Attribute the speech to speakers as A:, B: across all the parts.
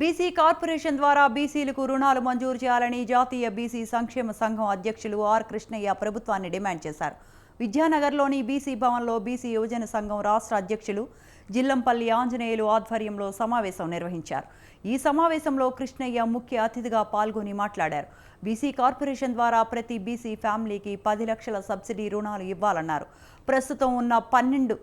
A: BC corporation ద్వారా బీసీలకు రుణాలు మంజూరు చేయాలని జాతీయ బీసీ సంక్షేమ సంఘం అధ్యక్షులు ఆర్ కృష్ణయ్య ప్రభుత్వాన్ని డిమాండ్ చేశారు. విద్యానగర్లోని బీసీ భవన్లో బీసీ యువజన సంఘం రాష్ట్ర అధ్యక్షులు జిల్లంపల్లి ఆంజనేయులు ఆధ్వర్యంలో సమావేశం నిర్వహించారు. ఈ సమావేశంలో కృష్ణయ్య ముఖ్య అతిథిగా పాల్గొని మాట్లాడారు. బీసీ కార్పొరేషన్ ద్వారా ప్రతి బీసీ ఫ్యామిలీకి 10 లక్షల సబ్సిడీ రుణాలు ఇవ్వాలన్నారు. ప్రస్తుతం ఉన్న 12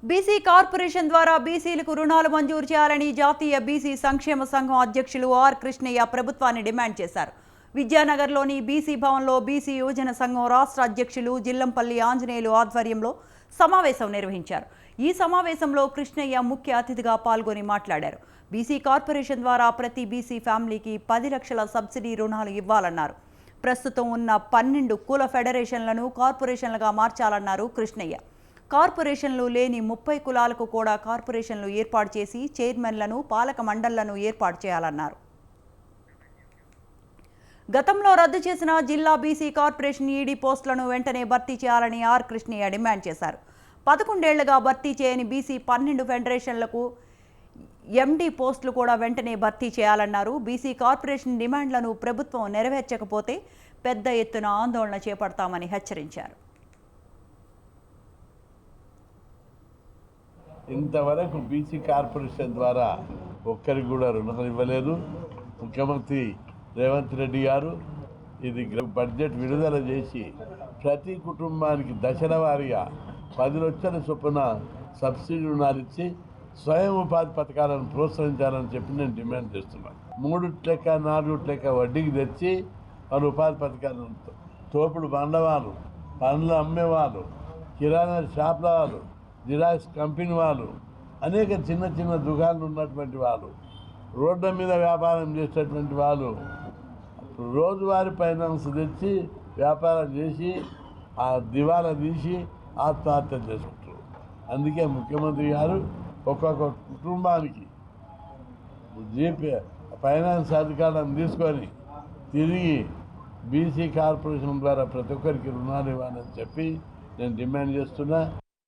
A: బీసీ కార్పొరేషన్ ద్వారా బీసీలకు రుణాలు మంజూరు చేయాలని జాతీయ బీసీ సంక్షేమ సంఘం అధ్యక్షులు ఆర్ కృష్ణయ్య ప్రభుత్వాన్ని డిమాండ్ చేశారు. విద్యానగర్లోని బీసీ భవన్లో బీసీ యువజన సంఘం రాష్ట్ర అధ్యక్షులు జిల్లంపల్లి ఆంజనేయులు ఆధ్వర్యంలో సమావేశం నిర్వహించారు. ఈ సమావేశంలో కృష్ణయ్య ముఖ్య అతిథిగా పాల్గొని మాట్లాడారు. బీసీ కార్పొరేషన్ ద్వారా ప్రతి బీసీ ఫ్యామిలీకి 10 లక్షల సబ్సిడీ రుణాలు ఇవ్వాలన్నారు. ప్రస్తుతం ఉన్న 12 కుల ఫెడరేషన్లను కార్పొరేషన్లుగా మార్చాలన్నారు కృష్ణయ్య. కార్పొరేషన్లు లేని 30 కులాలకు కూడా కార్పొరేషన్లు ఏర్పాటు చేసి చైర్మన్లను, పాలక మండళ్లను ఏర్పాటు చేయాలన్నారు. గతంలో రద్దు చేసిన జిల్లా బీసీ కార్పొరేషన్ ఈడీ పోస్టులను వెంటనే భర్తీ చేయాలని ఆర్ కృష్ణయ్య డిమాండ్ చేశారు. 11 ఏళ్లుగా భర్తీ చేయని బీసీ 12 ఫెడరేషన్లకు ఎండీ పోస్టులు కూడా వెంటనే భర్తీ చేయాలన్నారు. బీసీ కార్పొరేషన్ డిమాండ్లను ప్రభుత్వం నెరవేర్చకపోతే పెద్ద ఎత్తున ఆందోళన చేపడతామని హెచ్చరించారు.
B: ఇంతవరకు బీసీ కార్పొరేషన్ ద్వారా ఒక్కరికి కూడా రుణాలు ఇవ్వలేదు. ముఖ్యమంత్రి రేవంత్ రెడ్డి గారు ఇది బడ్జెట్ విడుదల చేసి ప్రతి కుటుంబానికి దశల వారీగా 10 లక్షల చొప్పున సబ్సిడీ రుణాలు ఇచ్చి స్వయం ఉపాధి పథకాలను ప్రోత్సహించాలని చెప్పి నేను డిమాండ్ చేస్తున్నాను. 3 లెక్క 4 లెక్క వడ్డీకి తెచ్చి వాళ్ళు ఉపాధి పథకాలను తోపుడు బండవాళ్ళు, పండ్లు అమ్మేవాళ్ళు, కిరాణా షాప్ల వాళ్ళు, జిరాక్స్ కంపెనీ వాళ్ళు, అనేక చిన్న చిన్న దుకాణాలు ఉన్నటువంటి వాళ్ళు, రోడ్ల మీద వ్యాపారం చేసేటువంటి వాళ్ళు రోజువారీ ఫైనాన్స్ తెచ్చి వ్యాపారం చేసి ఆ దివాలా తీసి ఆత్మహత్య చేసుకుంటారు. అందుకే ముఖ్యమంత్రి గారు ఒక్కొక్క కుటుంబానికి జీపీ ఫైనాన్స్ అధికారులను తీసుకొని తిరిగి బీసీ కార్పొరేషన్ ద్వారా ప్రతి ఒక్కరికి రుణాలు ఇవ్వాలని చెప్పి నేను డిమాండ్ చేస్తున్నా.